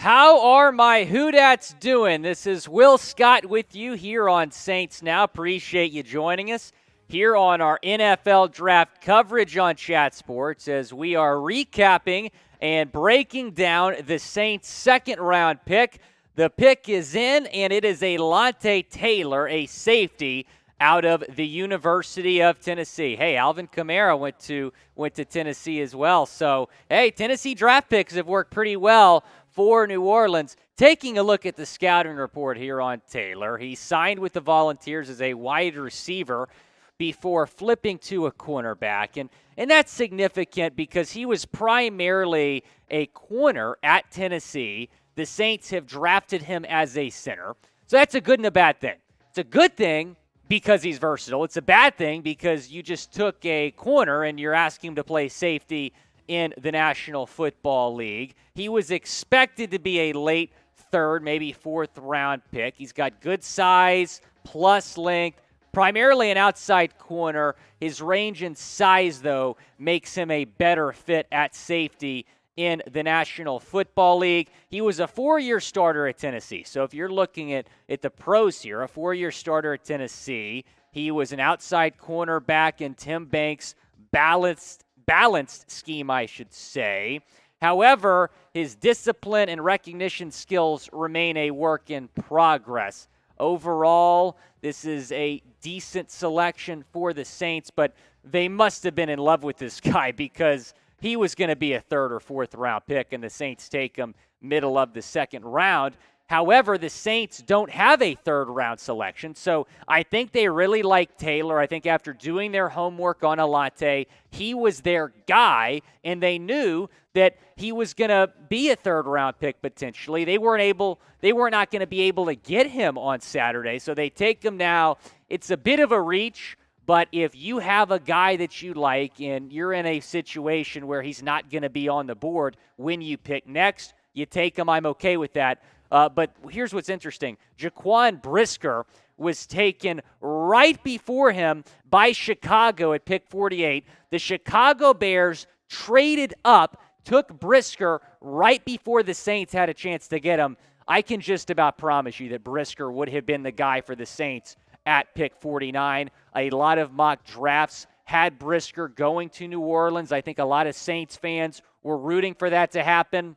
How are my Whodats doing? This is Will Scott with you here on Saints Now. Appreciate you joining us here on our NFL draft coverage on Chat Sports as we are recapping and breaking down the Saints' second-round pick. The pick is in, and it is Alontae Taylor, a safety out of the University of Tennessee. Hey, Alvin Kamara went to Tennessee as well. So, hey, Tennessee draft picks have worked pretty well for New Orleans. Taking a look at the scouting report here on Taylor, he signed with the Volunteers as a wide receiver before flipping to a cornerback. And that's significant because he was primarily a corner at Tennessee. The Saints have drafted him as a center. So that's a good and a bad thing. It's a good thing because he's versatile. It's a bad thing because you just took a corner and you're asking him to play safety in the National Football League. He was expected to be a late third, maybe fourth round pick. He's got good size plus length, primarily an outside corner. His range and size, though, makes him a better fit at safety in the National Football League. He was a 4-year starter at Tennessee. So if you're looking at the pros here, a 4-year starter at Tennessee, he was an outside cornerback in Tim Banks' balanced scheme, I should say. However, his discipline and recognition skills remain a work in progress. Overall, this is a decent selection for the Saints, but they must have been in love with this guy because he was going to be a third or fourth round pick, and the Saints take him middle of the second round. However, the Saints don't have a third-round selection, so I think they really like Taylor. I think after doing their homework on Alontae, he was their guy, and they knew that he was going to be a third-round pick potentially. They were not going to be able to get him on Saturday, so they take him now. It's a bit of a reach, but if you have a guy that you like and you're in a situation where he's not going to be on the board when you pick next, you take him. I'm okay with that. But here's what's interesting. Jaquan Brisker was taken right before him by Chicago at pick 48. The Chicago Bears traded up, took Brisker right before the Saints had a chance to get him. I can just about promise you that Brisker would have been the guy for the Saints at pick 49. A lot of mock drafts had Brisker going to New Orleans. I think a lot of Saints fans were rooting for that to happen.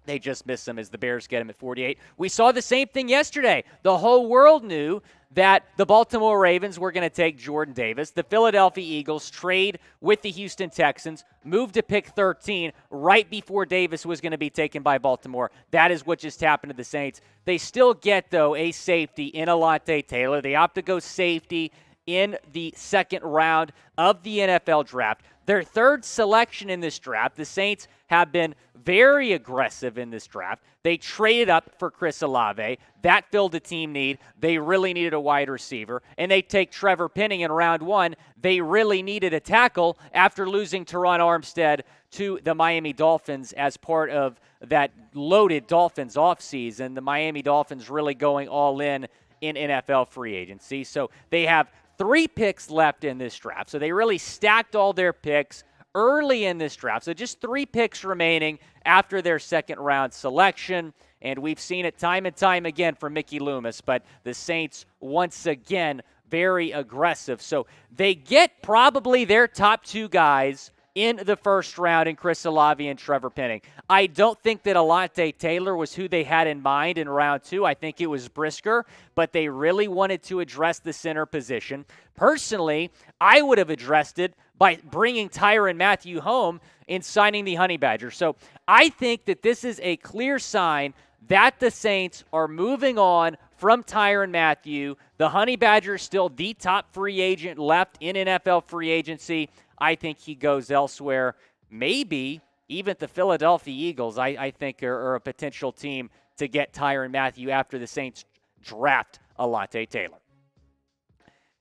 They just miss him as the Bears get him at 48. We saw the same thing yesterday. The whole world knew that the Baltimore Ravens were going to take Jordan Davis. The Philadelphia Eagles trade with the Houston Texans, moved to pick 13 right before Davis was going to be taken by Baltimore. That is what just happened to the Saints. They still get, though, a safety in Alontae Taylor. They opt to go safety in the second round of the NFL draft. Their third selection in this draft, the Saints have been very aggressive in this draft. They traded up for Chris Olave. That filled a team need. They really needed a wide receiver. And they take Trevor Penning in round one. They really needed a tackle after losing Teron Armstead to the Miami Dolphins as part of that loaded Dolphins offseason. The Miami Dolphins really going all in NFL free agency. So they have 3 picks left in this draft. So they really stacked all their picks early in this draft. So just 3 picks remaining after their second round selection. And we've seen it time and time again from Mickey Loomis. But the Saints, once again, very aggressive. So they get probably their top 2 guys in the first round in Chris Olave and Trevor Penning. I don't think that Alontae Taylor was who they had in mind in round 2. I think it was Brisker, but they really wanted to address the center position. Personally, I would have addressed it by bringing Tyrann Mathieu home and signing the Honey Badger. So I think that this is a clear sign that the Saints are moving on from Tyrann Mathieu. The Honey Badger is still the top free agent left in NFL free agency. I think he goes elsewhere. Maybe even the Philadelphia Eagles, I think, are a potential team to get Tyrann Mathieu after the Saints draft Alontae Taylor.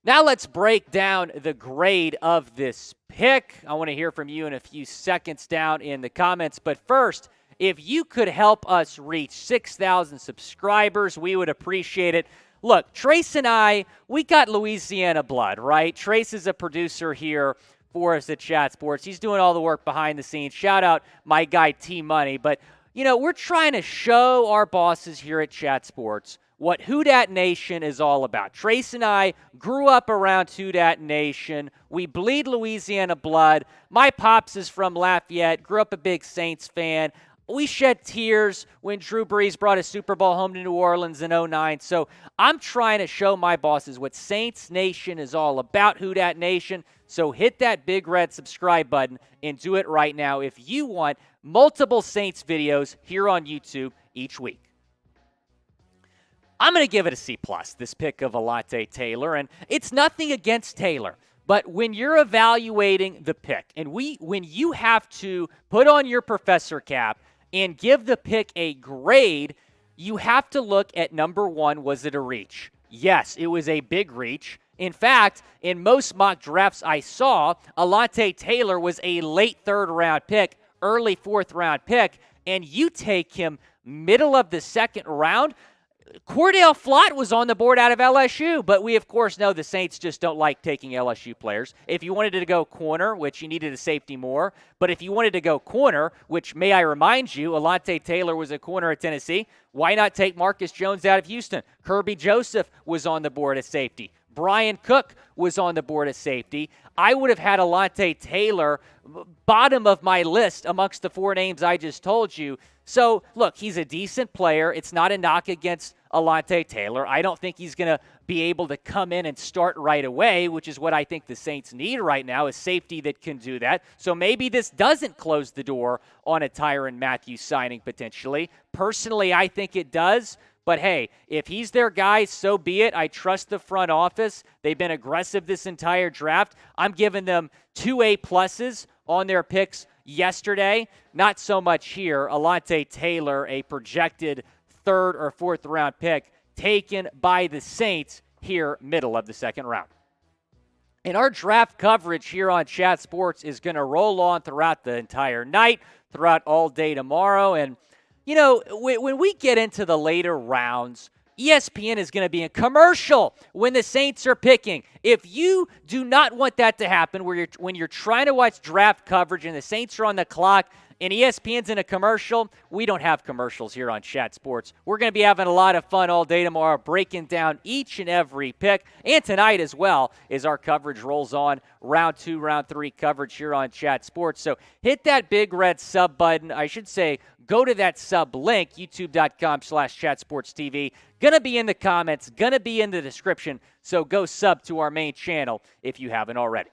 Now let's break down the grade of this pick. I want to hear from you in a few seconds down in the comments. But first, if you could help us reach 6,000 subscribers, we would appreciate it. Look, Trace and I, we got Louisiana blood, right? Trace is a producer here for us at Chat Sports. He's doing all the work behind the scenes. Shout out my guy T-Money. But we're trying to show our bosses here at Chat Sports what Who Dat Nation is all about. Trace and I grew up around Who Dat Nation. We bleed Louisiana blood. My pops is from Lafayette, grew up a big Saints fan. We shed tears when Drew Brees brought a Super Bowl home to New Orleans in 2009. So I'm trying to show my bosses what Saints Nation is all about, Who Dat Nation. So hit that big red subscribe button and do it right now if you want multiple Saints videos here on YouTube each week. I'm going to give it a C+, this pick of Alontae Taylor, and it's nothing against Taylor. But when you're evaluating the pick, and when you have to put on your professor cap and give the pick a grade, you have to look at number one, was it a reach? Yes, it was a big reach. In fact, in most mock drafts I saw, Alontae Taylor was a late third-round pick, early fourth-round pick, and you take him middle of the second round. Cordell Flott was on the board out of LSU, but we, of course, know the Saints just don't like taking LSU players. If you wanted to go corner, which you needed a safety more, but if you wanted to go corner, which may I remind you, Alontae Taylor was a corner at Tennessee, why not take Marcus Jones out of Houston? Kirby Joseph was on the board as safety. Brian Cook was on the board as safety. I would have had Alontae Taylor bottom of my list amongst the four names I just told you. So, look, he's a decent player. It's not a knock against Alontae Taylor. I don't think he's going to be able to come in and start right away, which is what I think the Saints need right now, is safety that can do that. So maybe this doesn't close the door on a Tyrann Mathieu signing potentially. Personally, I think it does. But hey, if he's their guy, so be it. I trust the front office. They've been aggressive this entire draft. I'm giving them 2 A+ on their picks yesterday. Not so much here. Alontae Taylor, a projected third or fourth round pick, taken by the Saints here, middle of the second round. And our draft coverage here on Chat Sports is going to roll on throughout the entire night, throughout all day tomorrow. And when we get into the later rounds, ESPN is going to be in commercial when the Saints are picking. If you do not want that to happen, when you're trying to watch draft coverage and the Saints are on the clock and ESPN's in a commercial, we don't have commercials here on Chat Sports. We're going to be having a lot of fun all day tomorrow, breaking down each and every pick, and tonight as well as our coverage rolls on, round 2, round 3 coverage here on Chat Sports. So hit that big red sub button. I should say, go to that sub link, youtube.com/chatsportstv. Going to be in the comments, going to be in the description, so go sub to our main channel if you haven't already.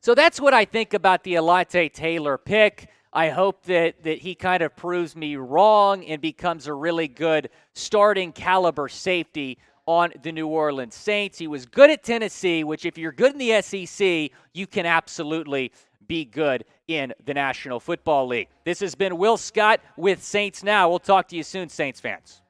So that's what I think about the Alontae Taylor pick. I hope that he kind of proves me wrong and becomes a really good starting caliber safety on the New Orleans Saints. He was good at Tennessee, which if you're good in the SEC, you can absolutely be good in the National Football League. This has been Will Scott with Saints Now. We'll talk to you soon, Saints fans.